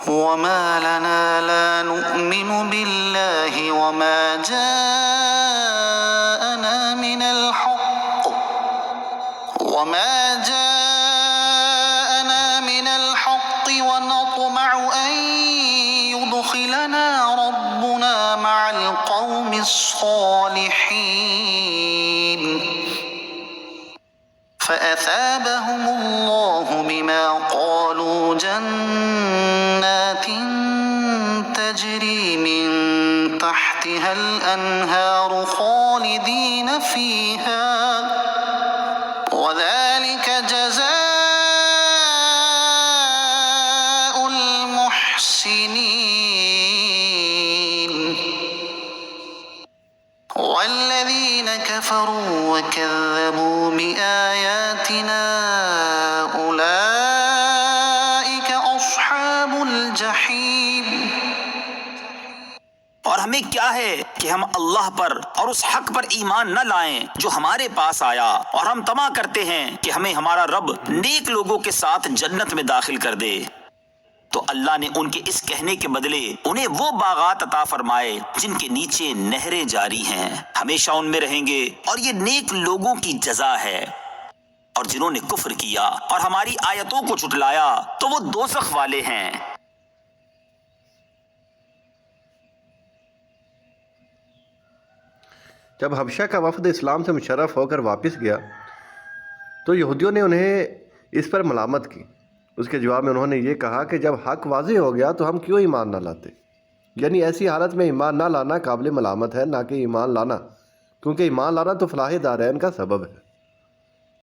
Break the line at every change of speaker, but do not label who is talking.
वमा लना ला नुमिनु बिल्लाहि वमा जाअना मिनल हक़ वमा जाअना मिनल हक़ व नतमअ अन युदखिलना रब्बुना मअल क़ौमिस सालिहीन फ़असाबहुमुल्लाहु बिमा क़ालू जन्नात तजरी मिन तहतिहल अन्हारु ख़ालिदीन फ़ीहा वज़ालिक जज़ाउल मुहसिनीन वल्लज़ीन कफ़रू वकज़्ज़बू बिआयातिना उलाइक अस्हाबुल जहीम।
और हमें क्या है कि हम अल्लाह पर और उस हक पर ईमान न लाएं जो हमारे पास आया, और हम तमा करते हैं कि हमें हमारा रब नेक लोगों के साथ जन्नत में दाखिल कर दे। तो अल्लाह ने उनके इस कहने के बदले उन्हें वो बागात अता फरमाए जिनके नीचे नहरें जारी हैं, हमेशा उनमें रहेंगे, और ये नेक लोगों की जजा है। और जिन्होंने कुफ्र किया और हमारी आयतों को झुटलाया तो वो दोज़ख वाले हैं।
जब हबशा का वफ़द इस्लाम से मुशर्रफ होकर वापस गया तो यहूदियों ने उन्हें इस पर मलामत की। उसके जवाब में उन्होंने ये कहा कि जब हक़ वाज़ेह हो गया तो हम क्यों ईमान ना लाते। यानी ऐसी हालत में ईमान ना लाना काबिल मलामत है, ना कि ईमान लाना, क्योंकि ईमान लाना तो फलाह दारैन का सबब है।